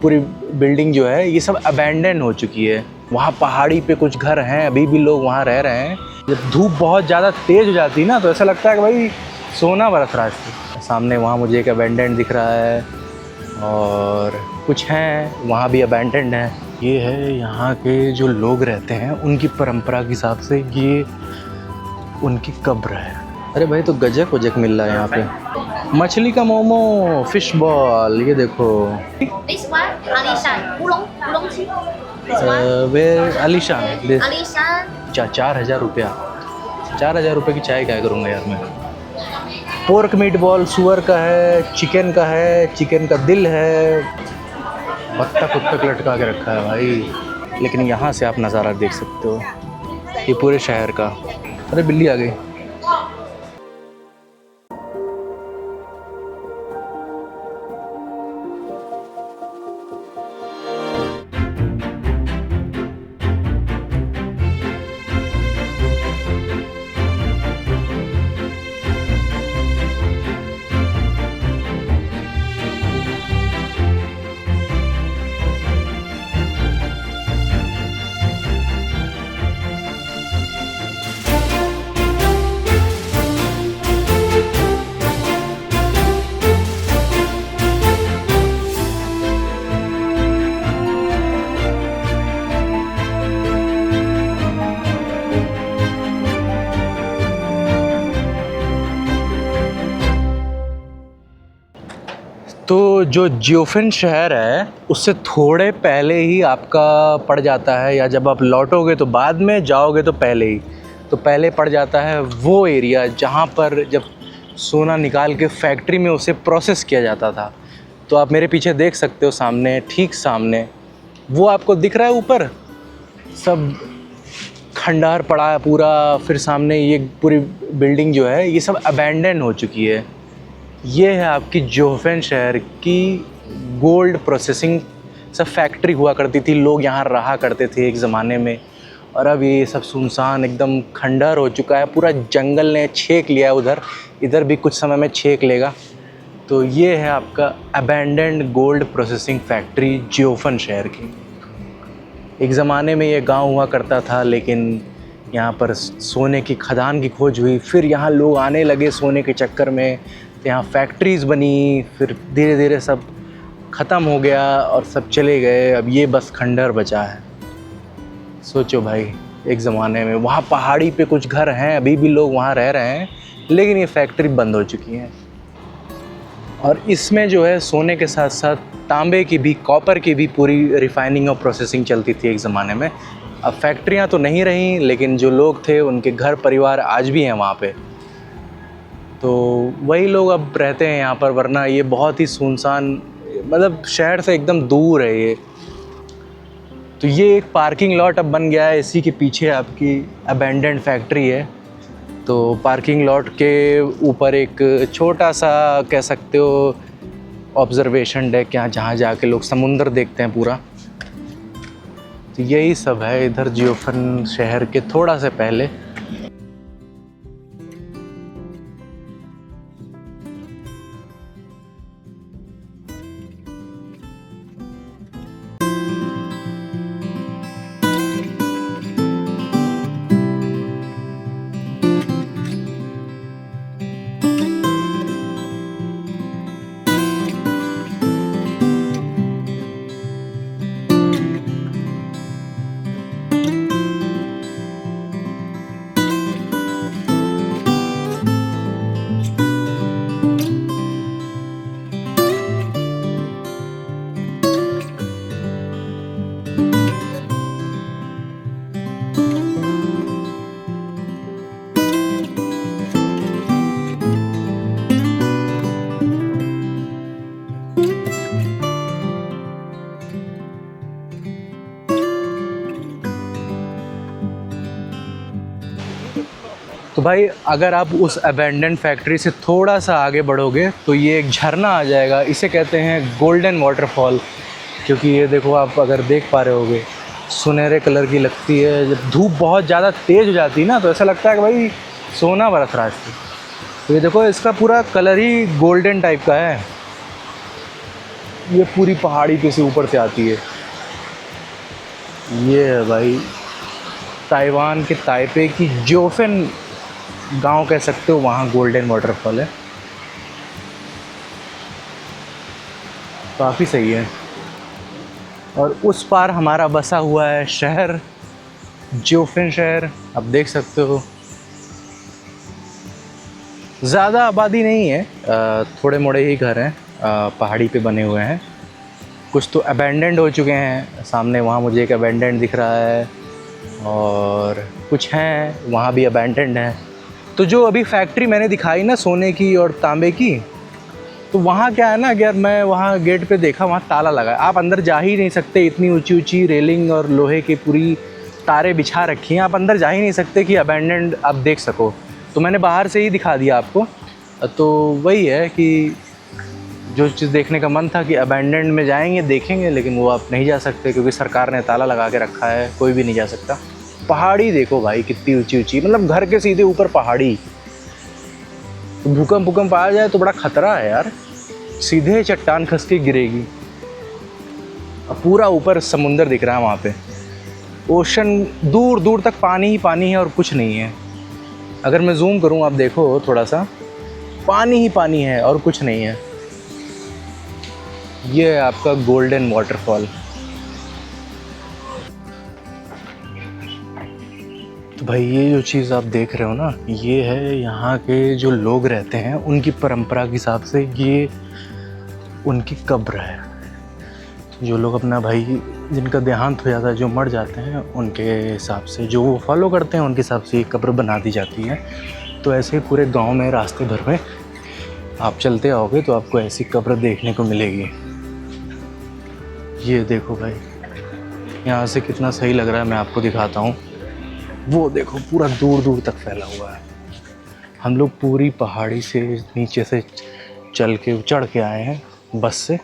पूरी बिल्डिंग जो है ये सब अबैंडन हो चुकी है। वहाँ पहाड़ी पे कुछ घर हैं, अभी भी लोग वहाँ रह रहे हैं। जब धूप बहुत ज़्यादा तेज़ हो जाती है ना तो ऐसा लगता है कि भाई सोना बरस रहा है इस पे। सामने वहाँ मुझे एक अबैंडन दिख रहा है और कुछ हैं वहाँ भी अबैंडन है। ये है यहाँ के जो लोग रहते हैं उनकी परंपरा के हिसाब से ये उनकी कब्र है। अरे भाई तो गजक वजक मिल रहा है यहाँ पे। मछली का मोमो, फिश बॉल, ये देखो। This one, Alishan, Ulong chi. This one, where Alishan. Alishan. 4,000 रुपया, 4,000 रुपये की चाय क्या करूँगा यार मैं। पोर्क मीट बॉल सुअर का है, चिकन का है, चिकन का दिल है, बत्तख उत्तक लटका के रखा है भाई। लेकिन यहाँ से आप नज़ारा देख सकते हो ये पूरे शहर का। अरे बिल्ली आ गई। तो जो जियोफिन शहर है उससे थोड़े पहले ही आपका पड़ जाता है, या जब आप लौटोगे तो बाद में, जाओगे तो पहले ही, तो पहले पड़ जाता है वो एरिया जहाँ पर जब सोना निकाल के फैक्ट्री में उसे प्रोसेस किया जाता था। तो आप मेरे पीछे देख सकते हो, सामने, ठीक सामने वो आपको दिख रहा है, ऊपर सब खंडहर पड़ा है पूरा। फिर सामने ये पूरी बिल्डिंग जो है ये सब अबैंडन हो चुकी है। ये है आपकी जियोफिन शहर की गोल्ड प्रोसेसिंग सब फैक्ट्री हुआ करती थी। लोग यहाँ रहा करते थे एक ज़माने में, और अब ये सब सुनसान एकदम खंडहर हो चुका है। पूरा जंगल ने छेक लिया है उधर, इधर भी कुछ समय में छेक लेगा। तो ये है आपका अबैंडन्ड गोल्ड प्रोसेसिंग फैक्ट्री जियोफिन शहर की। एक ज़माने में ये गांव हुआ करता था, लेकिन यहाँ पर सोने की खदान की खोज हुई, फिर यहाँ लोग आने लगे सोने के चक्कर में, तो यहाँ फैक्ट्रीज़ बनी, फिर धीरे धीरे सब ख़त्म हो गया और सब चले गए। अब ये बस खंडहर बचा है। सोचो भाई, एक ज़माने में वहाँ पहाड़ी पे कुछ घर हैं, अभी भी लोग वहाँ रह रहे हैं, लेकिन ये फैक्ट्री बंद हो चुकी है। और इसमें जो है सोने के साथ साथ तांबे की भी, कॉपर की भी पूरी रिफाइनिंग और प्रोसेसिंग चलती थी एक ज़माने में। अब फैक्ट्रियाँ तो नहीं रहीं, लेकिन जो लोग थे उनके घर परिवार आज भी हैं वहाँ पे, तो वही लोग अब रहते हैं यहाँ पर। वरना ये बहुत ही सुनसान, मतलब शहर से एकदम दूर है ये। तो ये एक पार्किंग लॉट अब बन गया है, इसी के पीछे आपकी अबैंडन्ड फैक्ट्री है। तो पार्किंग लॉट के ऊपर एक छोटा सा कह सकते हो ऑब्जर्वेशन डेक, यहाँ जहाँ जाके लोग समुंदर देखते हैं पूरा। तो यही सब है इधर जियोफिन शहर के थोड़ा से पहले। तो भाई अगर आप उस अबैंडन फैक्ट्री से थोड़ा सा आगे बढ़ोगे तो ये एक झरना आ जाएगा। इसे कहते हैं गोल्डन वाटरफॉल, क्योंकि ये देखो, आप अगर देख पा रहे होगे, सुनहरे कलर की लगती है। जब धूप बहुत ज़्यादा तेज़ हो जाती है ना तो ऐसा लगता है कि भाई सोना बरस रहा है इस पर। तो ये देखो, इसका पूरा कलर ही गोल्डन टाइप का है। ये पूरी पहाड़ी पे से ऊपर से आती है। ये है भाई ताइवान के ताइपे की जोफेन गांव कह सकते हो, वहाँ गोल्डन वाटरफॉल है। काफ़ी सही है। और उस पार हमारा बसा हुआ है शहर, जोफिन शहर, आप देख सकते हो। ज़्यादा आबादी नहीं है, थोड़े मोड़े ही घर हैं, पहाड़ी पे बने हुए हैं। कुछ तो अबैंडेंड हो चुके हैं, सामने वहाँ मुझे एक अबैंडेंड दिख रहा है, और कुछ हैं वहाँ भी अबैंडेंड हैं। तो जो अभी फैक्ट्री मैंने दिखाई ना सोने की और तांबे की, तो वहाँ क्या है ना, अगर मैं वहाँ गेट पे देखा वहाँ ताला लगा है, आप अंदर जा ही नहीं सकते। इतनी ऊंची ऊंची रेलिंग और लोहे की पूरी तारें बिछा रखी हैं, आप अंदर जा ही नहीं सकते कि अबैंडेंड आप देख सको। तो मैंने बाहर से ही दिखा दिया आपको। तो वही है कि जो चीज़ देखने का मन था कि अबैंडेंड में जाएंगे देखेंगे, लेकिन वो आप नहीं जा सकते क्योंकि सरकार ने ताला लगा के रखा है, कोई भी नहीं जा सकता। पहाड़ी देखो भाई कितनी ऊंची ऊंची, मतलब घर के सीधे ऊपर पहाड़ी। तो भूकंप आ जाए तो बड़ा खतरा है यार, सीधे चट्टान खस के गिरेगी। अब पूरा ऊपर समुंदर दिख रहा है वहाँ पे, ओशन दूर दूर तक पानी ही पानी है और कुछ नहीं है। अगर मैं जूम करूँ आप देखो थोड़ा सा, पानी ही पानी है और कुछ नहीं है। ये है आपका गोल्डन वाटरफॉल। तो भाई ये जो चीज़ आप देख रहे हो ना, ये है यहाँ के जो लोग रहते हैं उनकी परंपरा के हिसाब से ये उनकी कब्र है। जो लोग अपना भाई जिनका देहांत हो जाता है, जो मर जाते हैं, उनके हिसाब से जो वो फॉलो करते हैं उनके हिसाब से ये कब्र बना दी जाती है। तो ऐसे ही पूरे गांव में रास्ते भर में आप चलते आओगे तो आपको ऐसी कब्र देखने को मिलेगी। ये देखो भाई यहाँ से कितना सही लग रहा है, मैं आपको दिखाता हूँ। वो देखो पूरा दूर दूर तक फैला हुआ है। हम लोग पूरी पहाड़ी से नीचे से चल के चढ़ के आए हैं बस से।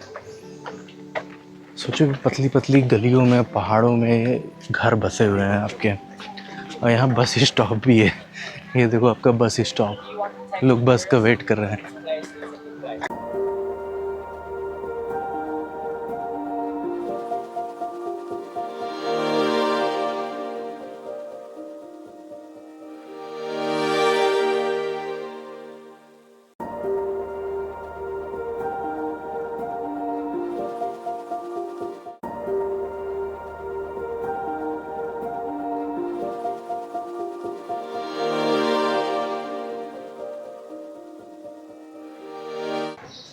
सोचो पतली पतली गलियों में पहाड़ों में घर बसे हुए हैं आपके, और यहाँ बस स्टॉप भी है। ये देखो आपका बस स्टॉप, लोग बस का वेट कर रहे हैं।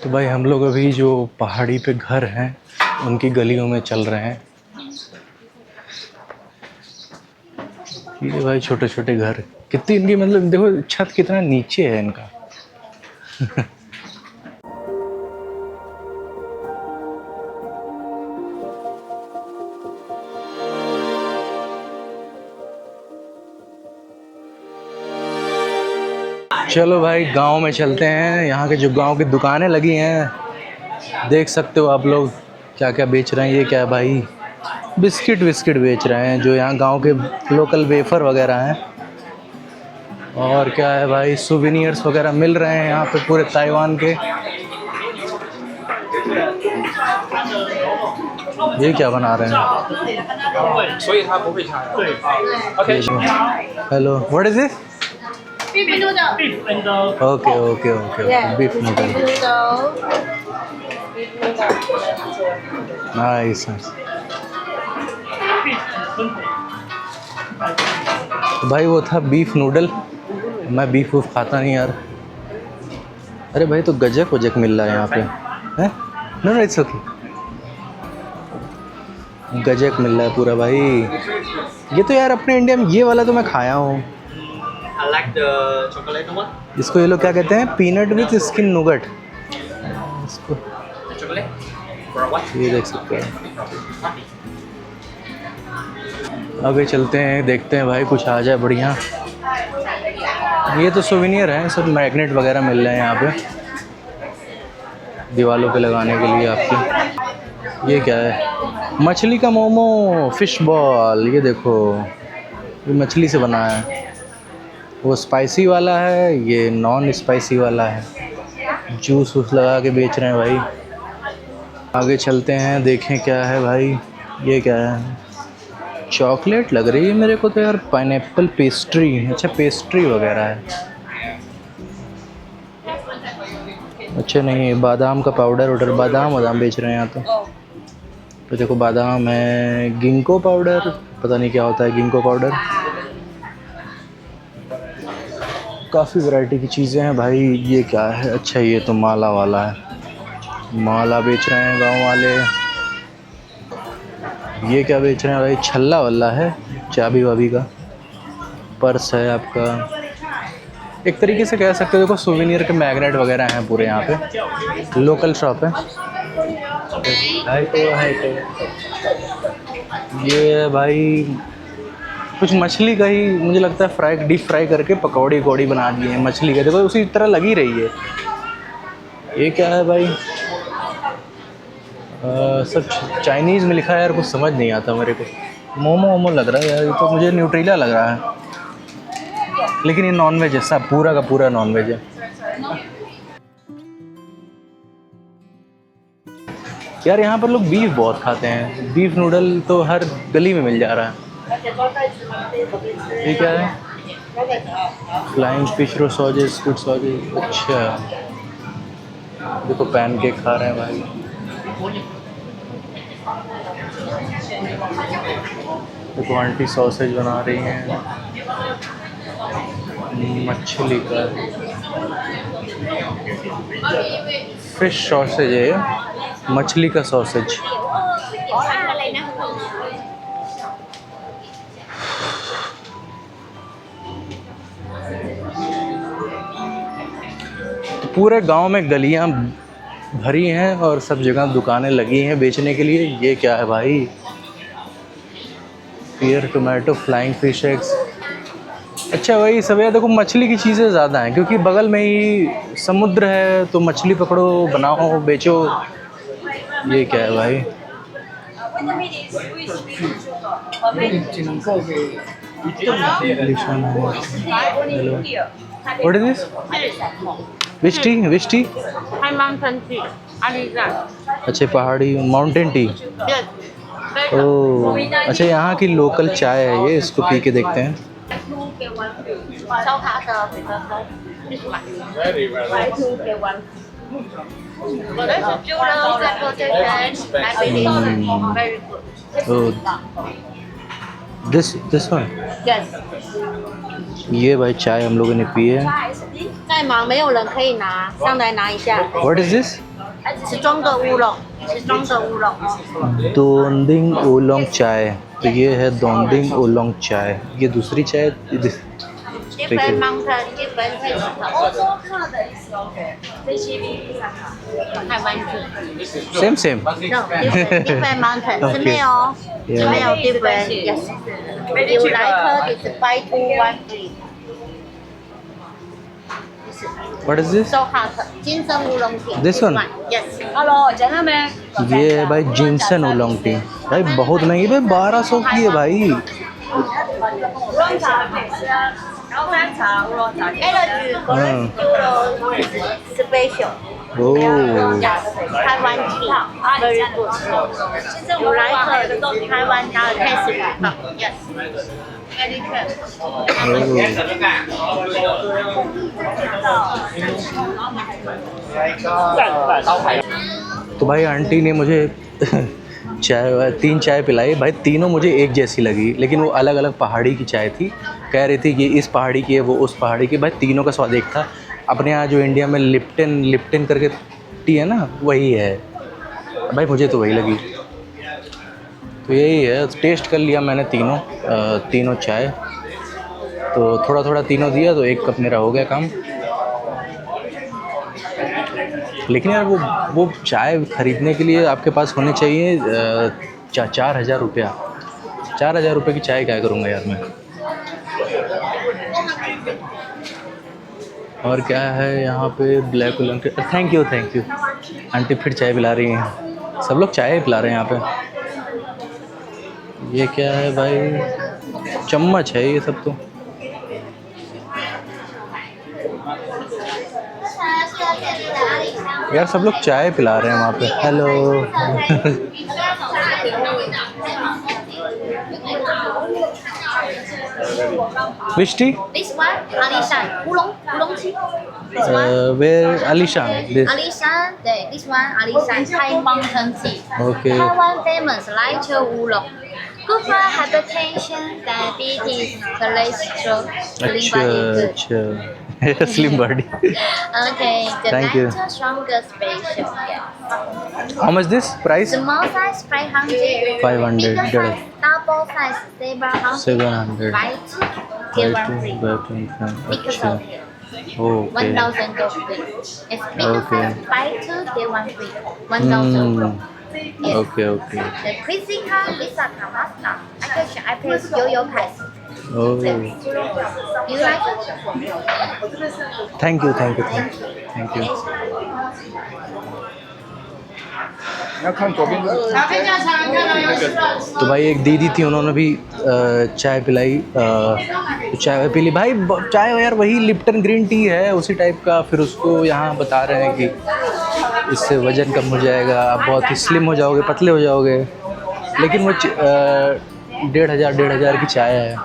तो भाई हम लोग अभी जो पहाड़ी पे घर हैं उनकी गलियों में चल रहे हैं। ये भाई छोटे छोटे घर, कितनी इनकी मतलब देखो छत कितना नीचे है इनका। चलो भाई गांव में चलते हैं। यहाँ के जो गांव की दुकानें लगी हैं देख सकते हो आप लोग क्या क्या बेच रहे हैं। ये क्या है भाई, बिस्किट विस्किट बेच रहे हैं जो यहाँ गांव के लोकल वेफर वगैरह हैं। और क्या है भाई, सुवेनियर्स वगैरह मिल रहे हैं यहाँ पे पूरे ताइवान के। ये क्या बना रहे हैं? Hello, what is this? Beef noodle. Beef and okay okay okay, beef noodle, nice. भाई वो था बीफ नूडल, मैं बीफ वूफ खाता नहीं यार। अरे भाई तो गजक वजक मिल रहा है यहाँ पे, हैं? नो इट्स ओके, गजक मिल रहा है पूरा भाई। ये तो यार अपने इंडिया में ये वाला तो मैं खाया हूँ। I like the chocolate one. इसको ये लोग क्या कहते हैं, पीनट विथ स्किन नूगट। इसको The chocolate. For what? ये देख सकते हैं। आगे चलते हैं, देखते हैं भाई कुछ आ जाए बढ़िया। ये तो सोवेनियर है, सब मैग्नेट वगैरह मिल रहे हैं यहाँ पे दीवारों पे लगाने के लिए आपके। ये क्या है, मछली का मोमो, फिश बॉल। ये देखो ये मछली से बना है, वो स्पाइसी वाला है, ये नॉन स्पाइसी वाला है। जूस वूस लगा के बेच रहे हैं भाई। आगे चलते हैं, देखें क्या है भाई। ये क्या है? चॉकलेट लग रही है मेरे को तो यार। पाइनएप्पल पेस्ट्री, अच्छा पेस्ट्री वगैरह है। अच्छा नहीं, बादाम का पाउडर उडर, बादाम बेच रहे हैं यहाँ तो देखो बादाम है, गिंको पाउडर, पता नहीं क्या होता है गिंको पाउडर। काफ़ी वैरायटी की चीज़ें हैं भाई। ये क्या है? अच्छा ये तो माला वाला है, माला बेच रहे हैं गांव वाले। ये क्या बेच रहे हैं भाई? छल्ला वल्ला है, चाबी वाबी का। पर्स है आपका, एक तरीके से कह सकते हो। देखो सोवेनियर के मैग्नेट वगैरह हैं पूरे यहाँ पे। लोकल शॉप है। ये है भाई कुछ मछली का ही, मुझे लगता है फ्राई, डीप फ्राई करके पकौड़ी वकौड़ी बना दिए हैं मछली का। देखो उसी तरह लगी रही है। ये क्या है भाई? सब चाइनीज़ में लिखा है यार, कुछ समझ नहीं आता मेरे को। मोमो वोमो लग रहा है यार, ये तो मुझे न्यूट्रीला लग रहा है, लेकिन ये नॉनवेज है, सब पूरा का पूरा नॉनवेज है। यार यहाँ पर लोग बीफ बहुत खाते हैं। बीफ नूडल तो हर गली में मिल जा रहा है। ये क्या है? फ्लाइंग फिश रो सॉजेस, गुड सॉजेस। अच्छा देखो पैनकेक खा रहे हैं भाई। देखो आंटी सॉसेज बना रही हैं, मछली का फिश सॉसेज है, मछली का सॉसेज। तो पूरे गांव में गलियां भरी हैं और सब जगह दुकानें लगी हैं बेचने के लिए। ये क्या है भाई? पियर टोमेटो, फ्लाइंग फिश एग्स। अच्छा वही सब है। देखो मछली की चीज़ें ज़्यादा हैं क्योंकि बगल में ही समुद्र है, तो मछली पकड़ो, बनाओ, बेचो। ये क्या है भाई? What is this? Which tea? Which tea? Hai mountain tea, Alizan. अच्छा पहाड़ी माउंटेन टी। Yes. ओह अच्छा, यहाँ की लोकल चाय है ये, इसको पी के देखते हैं। Sau hạ tờ thì tớ không. Phải thu kêu quanh. But there's a jeweler that protection. I believe very good. Oh this one. Yes. ये भाई चाय हम लोगों ने पी है। 在忙没有人可以拿，上来拿一下。 What is this? 是中的乌龙，是中的乌龙。 दोंदिंग ओलोंग चाय। तो ये है दोंदिंग ओलोंग चाय। ये दूसरी चाय। Different mountain, different taste. 台湾tea. Same No, different mountain. 是没有，是没有 different. Yes. You like it's buy two one free. What is this? So hot. 金针乌龙tea. This one? Yes. Hello, gentlemen. ये है भाई जिनसन ओलोंग टी। भाई बहुत महंगी भाई, 1200 की है भाई। Special. Oh Taiwan tea. Very good. You like Taiwan taste? Yes. Very good. तो भाई आंटी ने मुझे चाय 3 चाय पिलाई भाई। तीनों मुझे एक जैसी लगी, लेकिन वो अलग अलग पहाड़ी की चाय थी। कह रही थी कि इस पहाड़ी की है, वो उस पहाड़ी की। भाई तीनों का स्वाद एक था। अपने यहाँ जो इंडिया में लिप्टन करके टी है ना, वही है भाई। मुझे तो वही लगी। तो यही है, टेस्ट कर लिया मैंने तीनों चाय। तो थोड़ा थोड़ा तीनों दिया, तो 1 कप मेरा हो गया काम। लेकिन यार वो चाय ख़रीदने के लिए आपके पास होने चाहिए 4,000 रुपया। 4,000 रुपये की चाय क्या करूँगा यार मैं। और क्या है यहाँ पे? ब्लैक उलन के। थैंक यू आंटी फिर चाय पिला रही हैं। सब लोग चाय पिला रहे हैं यहाँ पे। ये क्या है भाई? चम्मच है ये सब तो। यार सब लोग चाय पिला रहे हैं वहाँ पे। Hello. Which tea? This one, Alishan, Oolong tea. This one, Where Alishan? This. Alishan, this one, Alishan Thai mountain tea. Okay. Taiwan famous light oolong. Good for hypertension, diabetes, cholesterol, slim body good. अच्छा slim body. Okay, the Thank you. lighter, stronger special. Yes. How much this price? Small size 500. 500. Bigger size, double size 700. 700. Buy two, get one free. Because अच्छा of here. Okay 1,000 go free. It's bigger Okay. size, buy two, get one free. 1,000. Yes. Okay okay The crazy car, Visa car, Master. I pay Yo-Yo price. Oh You like it? Thank you thank you thank you. तो भाई एक दीदी थी, उन्होंने भी चाय पिलाई, चाय पी ली भाई। चाय यार वही लिप्टन ग्रीन टी है उसी टाइप का। फिर उसको यहाँ बता रहे हैं कि इससे वज़न कम हो जाएगा, आप बहुत ही स्लिम हो जाओगे, पतले हो जाओगे। लेकिन वो 1,500 की चाय है।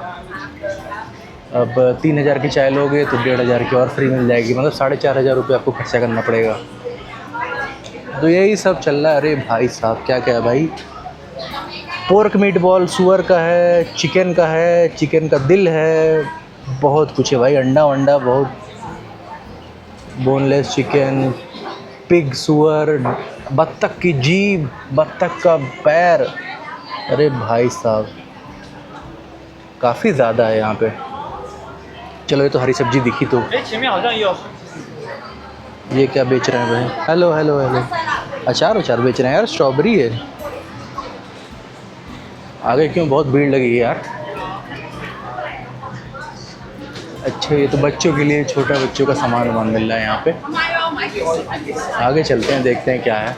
अब 3,000 की चाय लोगे तो 1,500 की और फ्री मिल जाएगी, मतलब 4,500 रुपये आपको खर्चा करना पड़ेगा। तो यही सब चल रहा है। अरे भाई साहब क्या क्या है भाई, पोर्क मीट बॉल सुअर का है, चिकन का है, चिकन का दिल है, बहुत कुछ है भाई। अंडा वंडा बहुत, बोनलेस चिकन, पिग सुअर, बत्तख की जीभ, बत्तख का पैर। अरे भाई साहब काफ़ी ज़्यादा है यहाँ पे। चलो ये तो हरी सब्जी दिखी। तो ये क्या बेच रहे हैं भाई? हेलो हेलो हेलो, अचार बेच रहे हैं यार। स्ट्रॉबेरी है आगे, क्यों बहुत भीड़ लगी है यार। अच्छा ये तो बच्चों के लिए, छोटा बच्चों का सामान वामान मिल रहा है यहाँ पे। आगे चलते हैं, देखते हैं क्या है।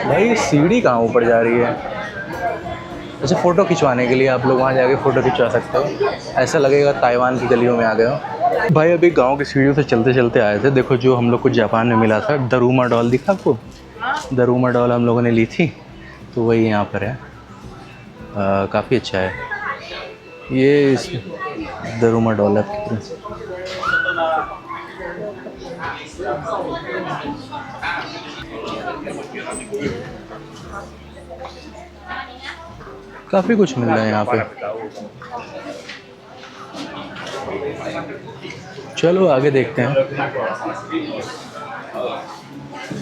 भाई सीढ़ी कहाँ ऊपर जा रही है? अच्छा फ़ोटो खिंचवाने के लिए आप लोग वहाँ जाके फ़ोटो खिंचवा सकते हो। ऐसा लगेगा ताइवान की गलियों में आ गए हो। भाई अभी गांव की सीढ़ियों से चलते चलते आए थे। देखो जो हम लोग को जापान में मिला था, दरुमा डॉल दिखा आपको? दरुमा डॉल हम लोगों ने ली थी, तो वही यहाँ पर है। काफ़ी अच्छा है ये। इस दरुमा डॉल है। काफ़ी कुछ मिल रहा है यहाँ पे। चलो आगे देखते हैं।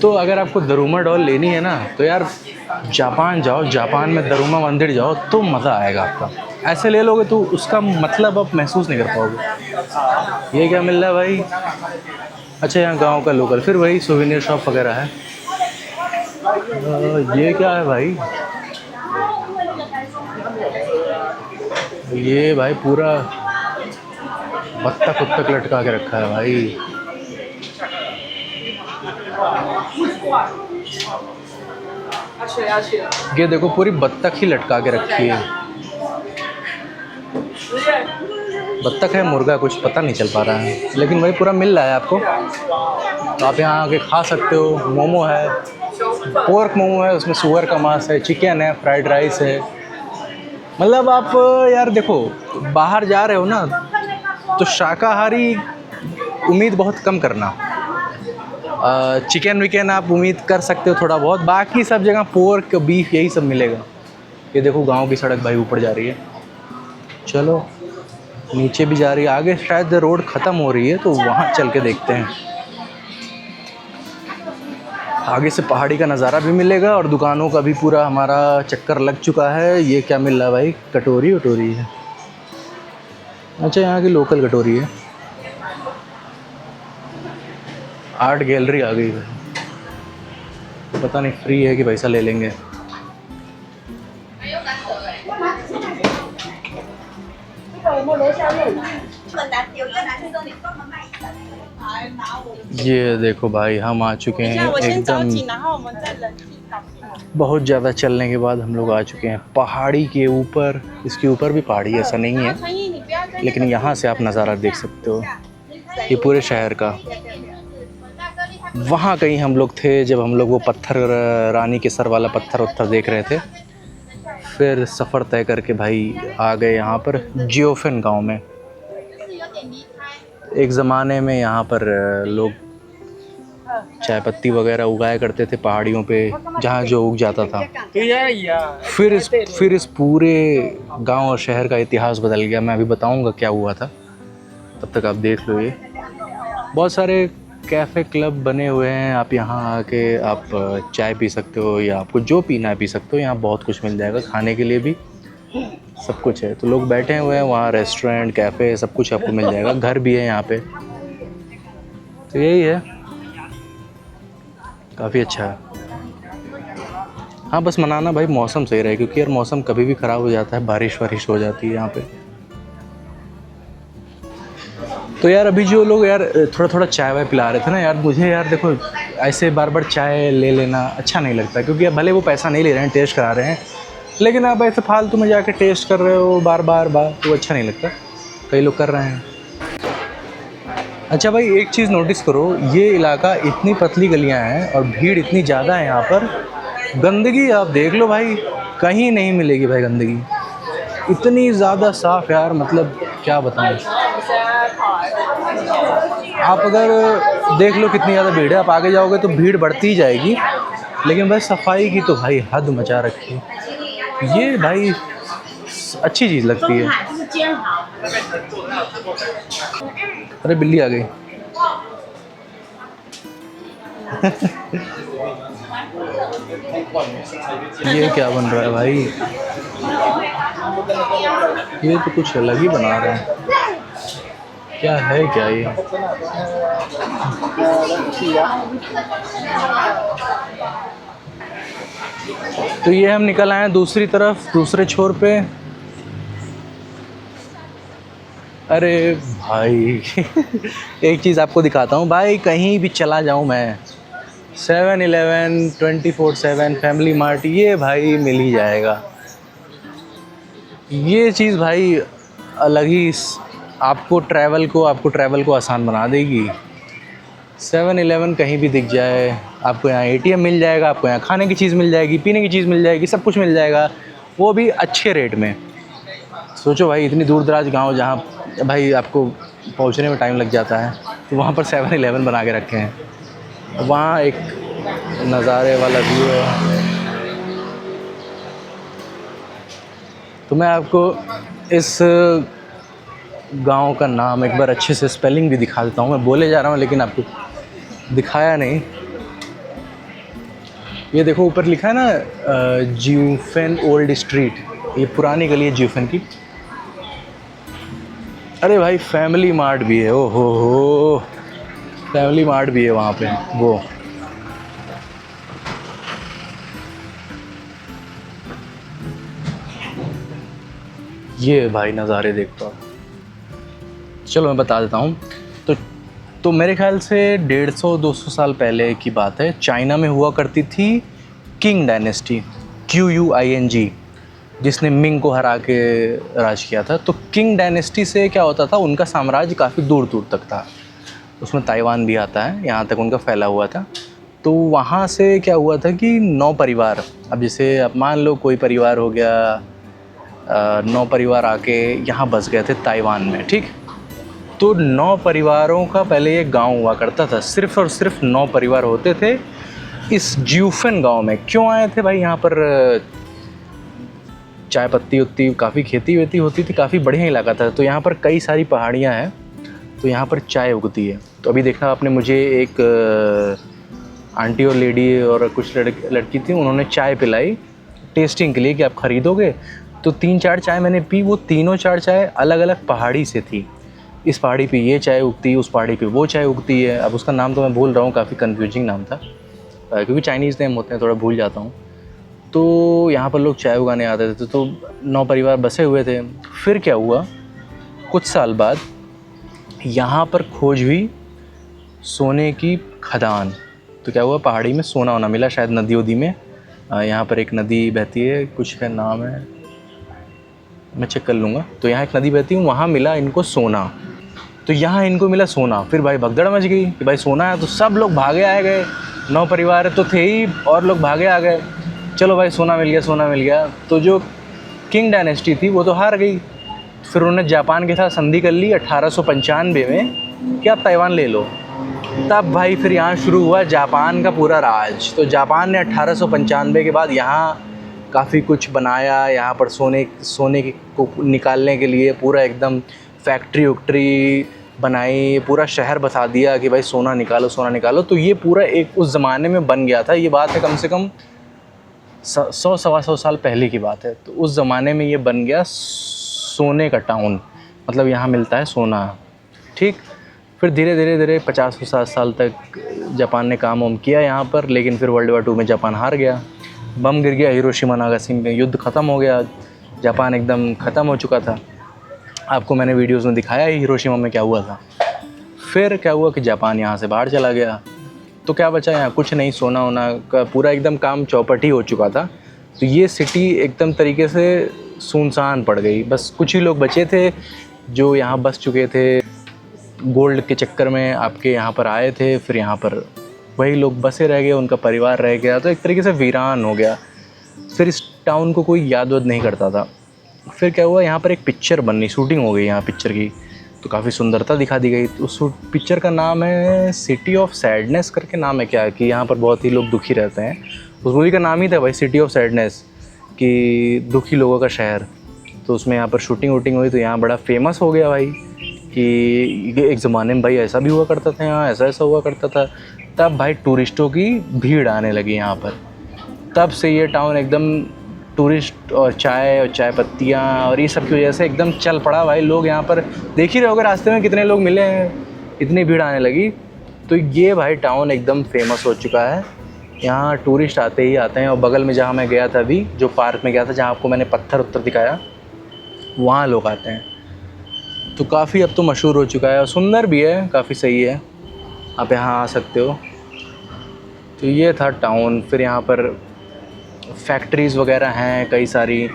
तो अगर आपको दरुमा डॉल लेनी है ना, तो यार जापान जाओ, जापान में दरुमा मंदिर जाओ तो मज़ा आएगा आपका। ऐसे ले लोगे तो उसका मतलब आप महसूस नहीं कर पाओगे। ये क्या मिल रहा है भाई? अच्छा यहाँ गांव का लोकल, फिर वही सोवेनियर शॉप वगैरह है। ये क्या है भाई? ये भाई पूरा बत्तख उत्तख लटका के रखा है भाई। ये देखो पूरी बत्तख ही लटका के रखी है। बत्तख है मुर्गा कुछ पता नहीं चल पा रहा है, लेकिन वही पूरा मिल रहा है आपको। तो आप यहाँ आके खा सकते हो। मोमो है, पोर्क मोमो है, उसमें सुअर का मांस है, चिकन है, फ्राइड राइस है। मतलब आप यार देखो बाहर जा रहे हो ना, तो शाकाहारी उम्मीद बहुत कम करना। चिकन विकन आप उम्मीद कर सकते हो थोड़ा बहुत, बाकी सब जगह पोर्क बीफ यही सब मिलेगा। ये देखो गांव की सड़क भाई ऊपर जा रही है। चलो नीचे भी जा रही है, आगे शायद रोड ख़त्म हो रही है, तो वहाँ चल के देखते हैं। आगे से पहाड़ी का नज़ारा भी मिलेगा और दुकानों का भी पूरा हमारा चक्कर लग चुका है। ये क्या मिल रहा है भाई? कटोरी वटोरी है। अच्छा यहाँ की लोकल कटोरी है। आर्ट गैलरी आ गई भाई, पता नहीं फ्री है कि पैसा ले लेंगे। ये देखो भाई हम आ चुके हैं एकदम, बहुत ज़्यादा चलने के बाद हम लोग आ चुके हैं पहाड़ी के ऊपर। इसके ऊपर भी पहाड़ी ऐसा नहीं है, लेकिन यहाँ से आप नज़ारा देख सकते हो ये पूरे शहर का। वहाँ कहीं हम लोग थे जब हम लोग वो पत्थर, रानी के सर वाला पत्थर उत्थर देख रहे थे। फिर सफ़र तय करके भाई आ गए यहाँ पर जियोफेन गांव में। एक ज़माने में यहाँ पर लोग चाय पत्ती वगैरह उगाया करते थे पहाड़ियों पे, जहाँ जो उग जाता था। फिर इस पूरे गांव और शहर का इतिहास बदल गया। मैं अभी बताऊंगा क्या हुआ था, तब तक आप देख लो। ये बहुत सारे कैफ़े क्लब बने हुए हैं, आप यहाँ आके आप चाय पी सकते हो या आपको जो पीना है पी सकते हो। यहाँ बहुत कुछ मिल जाएगा, खाने के लिए भी सब कुछ है। तो लोग बैठे हुए हैं वहाँ, रेस्टोरेंट, कैफ़े, सब कुछ आपको मिल जाएगा। घर भी है यहाँ पे। तो यही है, काफ़ी अच्छा है। हाँ बस मनाना भाई मौसम सही रहे, क्योंकि यार मौसम कभी भी ख़राब हो जाता है, बारिश वारिश हो जाती है यहाँ पे। तो यार अभी जो लोग यार थोड़ा थोड़ा चाय वाय पिला रहे थे ना यार, मुझे यार देखो ऐसे बार बार चाय ले लेना अच्छा नहीं लगता, क्योंकि अब भले वो पैसा नहीं ले रहे हैं, टेस्ट करा रहे हैं, लेकिन आप ऐसे फालतू में जाके टेस्ट कर रहे हो बार बार तो अच्छा नहीं लगता। कई लोग कर रहे हैं। अच्छा भाई एक चीज़ नोटिस करो, ये इलाका इतनी पतली गलियां हैं और भीड़ इतनी ज़्यादा है यहाँ पर, गंदगी आप देख लो भाई, कहीं नहीं मिलेगी भाई गंदगी, इतनी ज़्यादा साफ़ यार, मतलब क्या बताऊँ। आप अगर देख लो कितनी ज़्यादा भीड़ है, आप आगे जाओगे तो भीड़ बढ़ती ही जाएगी, लेकिन भाई सफाई की तो भाई हद मचा रखी है। ये भाई अच्छी चीज़ लगती है। अरे बिल्ली आ गई। ये क्या बन रहा है भाई, ये तो कुछ अलग ही बना रहे हैं, क्या है क्या ये। तो ये हम निकल आए हैं दूसरी तरफ, दूसरे छोर पे। अरे भाई एक चीज़ आपको दिखाता हूँ भाई, कहीं भी चला जाऊँ मैं, 7-Eleven 24/7 फैमिली मार्ट, ये भाई मिल ही जाएगा। ये चीज़ भाई अलग ही आपको ट्रैवल को आसान बना देगी। 7-Eleven कहीं भी दिख जाए, आपको यहाँ ATM मिल जाएगा, आपको यहाँ खाने की चीज़ मिल जाएगी, पीने की चीज़ मिल जाएगी, सब कुछ मिल जाएगा, वो भी अच्छे रेट में। सोचो भाई इतनी दूर दराज गांव जहाँ भाई आपको पहुँचने में टाइम लग जाता है, तो वहाँ पर 7-Eleven बना के रखे हैं। वहाँ एक नज़ारे वाला व्यू है। तो मैं आपको इस गांव का नाम एक बार अच्छे से स्पेलिंग भी दिखा देता हूँ। मैं बोले जा रहा हूँ लेकिन आपको दिखाया नहीं। ये देखो ऊपर लिखा है ना जियोफेन ओल्ड स्ट्रीट, ये पुरानी गली है जियोफेन की। अरे भाई फैमिली मार्ट भी है, ओ हो फैमिली मार्ट भी है वहाँ पे। वो ये भाई नज़ारे देखो आप। चलो मैं बता देता हूँ। तो मेरे ख्याल से 150-200 साल पहले की बात है, चाइना में हुआ करती थी किंग डायनेस्टी, QUING, जिसने मिंग को हरा के राज किया था। तो किंग डायनेस्टी से क्या होता था, उनका साम्राज्य काफ़ी दूर दूर तक था, उसमें ताइवान भी आता है, यहाँ तक उनका फैला हुआ था। तो वहाँ से क्या हुआ था कि 9 परिवार, अब जैसे अब मान लो कोई परिवार हो गया, 9 परिवार आके यहाँ बस गए थे ताइवान में, ठीक। तो 9 परिवारों का पहले ये गांव हुआ करता था, सिर्फ़ और सिर्फ 9 परिवार होते थे इस जियोफेन गांव में। क्यों आए थे भाई, यहाँ पर चाय पत्ती उत्ती काफ़ी खेती वेती होती थी, काफ़ी बढ़िया इलाका था। तो यहाँ पर कई सारी पहाड़ियाँ हैं, तो यहाँ पर चाय उगती है। तो अभी देखा आपने, मुझे एक आंटी और लेडी और कुछ लड़की थी, उन्होंने चाय पिलाई टेस्टिंग के लिए कि आप ख़रीदोगे। तो 3-4 चाय मैंने पी, वो तीनों 4 चाय अलग अलग पहाड़ी से थी। इस पहाड़ी पे ये चाय उगती है, उस पहाड़ी पे वो चाय उगती है। अब उसका नाम तो मैं भूल रहा हूँ, काफ़ी कन्फ्यूजिंग नाम था, क्योंकि चाइनीज़ नेम होते हैं, थोड़ा भूल जाता हूँ। तो यहाँ पर लोग चाय उगाने आते थे, तो 9 परिवार बसे हुए थे। फिर क्या हुआ, कुछ साल बाद यहाँ पर खोज हुई सोने की खदान। तो क्या हुआ, पहाड़ी में सोना वोना मिला, शायद नदी वदी में। यहाँ पर एक नदी बहती है, कुछ का नाम है, मैं चेक कर लूँगा। तो यहाँ एक नदी बहती है, वहाँ मिला इनको सोना। तो यहाँ इनको मिला सोना। फिर भाई भगदड़ मच गई कि भाई सोना है, तो सब लोग भागे आए गए, 9 परिवार तो थे ही और लोग भागे आ गए। चलो भाई सोना मिल गया, सोना मिल गया। तो जो किंग डायनेस्टी थी वो तो हार गई। फिर उन्होंने जापान के साथ संधि कर ली 1895 में कि आप ताइवान ले लो। तब भाई फिर यहाँ शुरू हुआ जापान का पूरा राज। तो जापान ने 1895 के बाद यहाँ काफ़ी कुछ बनाया। यहाँ पर सोने को निकालने के लिए पूरा एकदम फैक्ट्री वैक्ट्री बनाई, पूरा शहर बसा दिया कि भाई सोना निकालो, सोना निकालो। तो ये पूरा एक उस ज़माने में बन गया था। ये बात है कम से कम 100-125 साल पहले की बात है। तो उस ज़माने में ये बन गया सोने का टाउन, मतलब यहाँ मिलता है सोना, ठीक। फिर धीरे धीरे 50-60 साल तक जापान ने काम वाम किया यहाँ पर, लेकिन फिर वर्ल्ड वार 2 में जापान हार गया, बम गिर गया, हिरोशिमा नागासाकी में युद्ध ख़त्म हो गया, जापान एकदम ख़त्म हो चुका था। आपको मैंने वीडियोस में दिखाया ही हिरोशिमा में क्या हुआ था। फिर क्या हुआ कि जापान यहाँ से बाहर चला गया, तो क्या बचा यहाँ? कुछ नहीं, सोना वोना का पूरा एकदम काम चौपट ही हो चुका था। तो ये सिटी एकदम तरीके से सुनसान पड़ गई। बस कुछ ही लोग बचे थे जो यहाँ बस चुके थे, गोल्ड के चक्कर में आपके यहाँ पर आए थे, फिर यहाँ पर वही लोग बसे रह गए, उनका परिवार रह गया, तो एक तरीके से वीरान हो गया। फिर इस टाउन को कोई याद वाद नहीं करता था। फिर क्या हुआ, यहाँ पर एक पिक्चर बननी, शूटिंग हो गई यहाँ पिक्चर की, तो काफ़ी सुंदरता दिखा दी गई। उस पिक्चर का नाम है सिटी ऑफ सैडनेस करके नाम है क्या, कि यहाँ पर बहुत ही लोग दुखी रहते हैं। उस मूवी का नाम ही था भाई सिटी ऑफ सैडनेस, कि दुखी लोगों का शहर। तो उसमें यहाँ पर शूटिंग वूटिंग हुई, तो यहाँ बड़ा फेमस हो गया भाई कि ये एक ज़माने में भाई ऐसा भी हुआ करता था, यहाँ ऐसा ऐसा हुआ करता था। तब भाई टूरिस्टों की भीड़ आने लगी यहाँ पर। तब से ये टाउन एकदम टूरिस्ट और चाय पत्तियाँ और ये सब की वजह से एकदम चल पड़ा भाई। लोग यहाँ पर देख ही रहे होगे रास्ते में कितने लोग मिले हैं, इतनी भीड़ आने लगी। तो ये भाई टाउन एकदम फेमस हो चुका है, यहाँ टूरिस्ट आते ही आते हैं। और बगल में जहाँ मैं गया था अभी, जो पार्क में गया था जहाँ आपको मैंने पत्थर उत्तर दिखाया, वहाँ लोग आते हैं। तो काफ़ी अब तो मशहूर हो चुका है और सुंदर भी है, काफ़ी सही है, आप यहाँ आ सकते हो। तो ये था टाउन। फिर यहाँ पर फैक्ट्रीज़ वगैरह हैं कई सारी,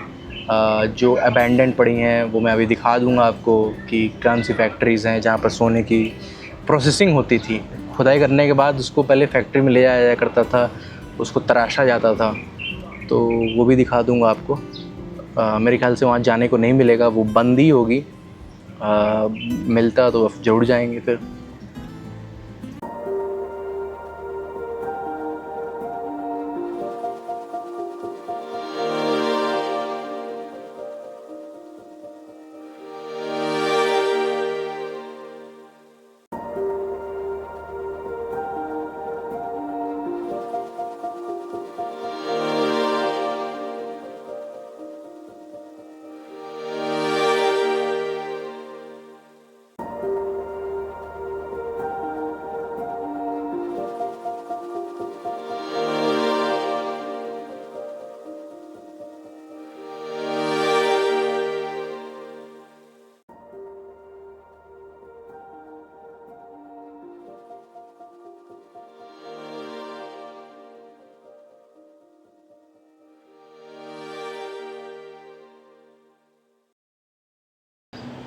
जो अबैंडेंड पड़ी हैं, वो मैं अभी दिखा दूँगा आपको कि कौन सी फैक्ट्रीज़ हैं जहाँ पर सोने की प्रोसेसिंग होती थी। खुदाई करने के बाद उसको पहले फैक्ट्री में ले जाया करता था, उसको तराशा जाता था, तो वो भी दिखा दूँगा आपको। मेरे ख्याल से वहाँ जाने को नहीं मिलेगा, वो बंद ही होगी। मिलता तो ज़रूर जाएंगे फिर।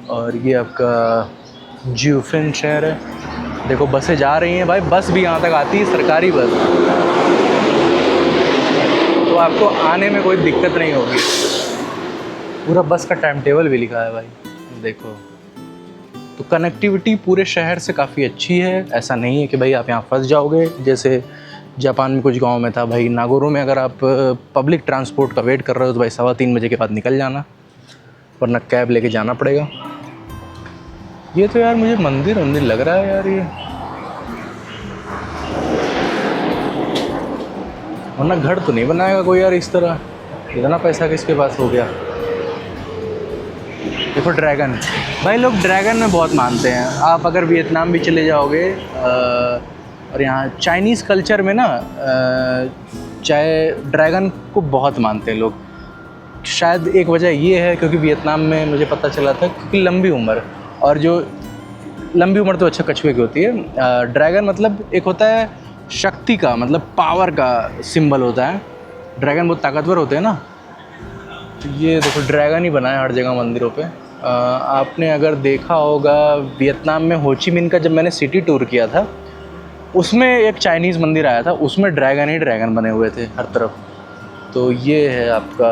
और ये आपका जियोफिन शहर है। देखो बसें जा रही हैं भाई, बस भी यहाँ तक आती है, सरकारी बस, तो आपको आने में कोई दिक्कत नहीं होगी। पूरा बस का टाइम टेबल भी लिखा है भाई, देखो। तो कनेक्टिविटी पूरे शहर से काफ़ी अच्छी है। ऐसा नहीं है कि भाई आप यहाँ फंस जाओगे, जैसे जापान में कुछ गांव में था भाई। नागोरो में अगर आप पब्लिक ट्रांसपोर्ट का वेट कर रहे हो तो भाई 3:15 बजे के बाद निकल जाना, वरना कैब लेके जाना पड़ेगा। ये तो यार मुझे मंदिर लग रहा है यार ये, वरना घर तो नहीं बनाएगा कोई यार इस तरह। इतना पैसा किसके पास हो गया। देखो ड्रैगन, भाई लोग ड्रैगन में बहुत मानते हैं। आप अगर वियतनाम भी चले जाओगे और यहाँ चाइनीज़ कल्चर में ना ड्रैगन को बहुत मानते हैं लोग। शायद एक वजह ये है क्योंकि वियतनाम में मुझे पता चला था क्योंकि लंबी उम्र, और जो लंबी उम्र तो अच्छा कछुए की होती है। ड्रैगन मतलब एक होता है शक्ति का, मतलब पावर का सिंबल होता है। ड्रैगन बहुत ताकतवर होते हैं ना। तो ये देखो ड्रैगन ही बना है हर जगह मंदिरों पे। आपने अगर देखा होगा वियतनाम में हो ची मिन का जब मैंने सिटी टूर किया था, उसमें एक चाइनीज़ मंदिर आया था, उसमें ड्रैगन ही ड्रैगन बने हुए थे हर तरफ। तो ये है आपका,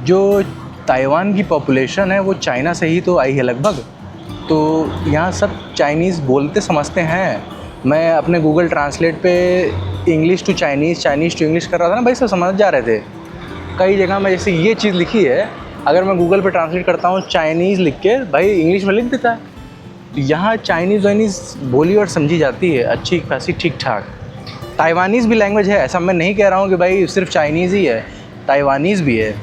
जो ताइवान की पॉपुलेशन है वो चाइना से ही तो आई है लगभग, तो यहाँ सब चाइनीज़ बोलते समझते हैं। मैं अपने गूगल ट्रांसलेट पे English to Chinese, Chinese to English कर रहा था ना भाई, सब समझ जा रहे थे। कई जगह में जैसे ये चीज़ लिखी है, अगर मैं गूगल पे ट्रांसलेट करता हूँ चाइनीज़ लिख के, भाई इंग्लिश में लिख देता है। तो यहाँ चाइनीज़ वाइनीज़ बोली और समझी जाती है अच्छी खासी ठीक ठाक। ताइवानीज़ भी लैंग्वेज है, ऐसा मैं नहीं कह रहा हूँ कि भाई सिर्फ चाइनीज़ ही है, ताइवानीज़ भी है,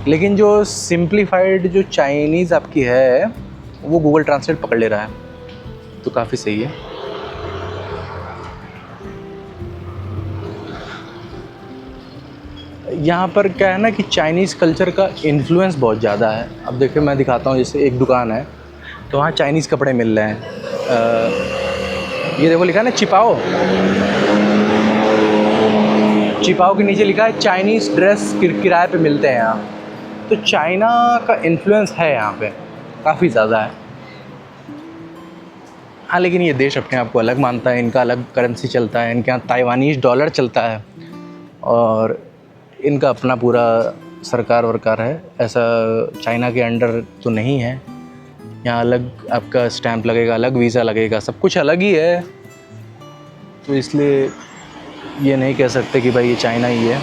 लेकिन जो सिंप्लीफाइड जो चाइनीज़ आपकी है वो गूगल ट्रांसलेट पकड़ ले रहा है, तो काफ़ी सही है। यहाँ पर क्या है ना कि चाइनीज़ कल्चर का इन्फ्लुएंस बहुत ज़्यादा है। अब देखिए मैं दिखाता हूँ, जैसे एक दुकान है तो वहाँ चाइनीज़ कपड़े मिल रहे हैं। ये देखो लिखा है ना चिपाओ, चिपाओ के नीचे लिखा है चाइनीज़ ड्रेस किराए पे मिलते हैं यहाँ। तो चाइना का इन्फ्लुएंस है यहाँ पे काफ़ी ज़्यादा है। हाँ, लेकिन ये देश अपने आप को अलग मानता है, इनका अलग करेंसी चलता है, इनके यहाँ ताइवानीज़ डॉलर चलता है और इनका अपना पूरा सरकार वरकार है। ऐसा चाइना के अंडर तो नहीं है, यहाँ अलग आपका स्टैंप लगेगा, अलग वीज़ा लगेगा, सब कुछ अलग ही है। तो इसलिए ये नहीं कह सकते कि भाई ये चाइना ही है।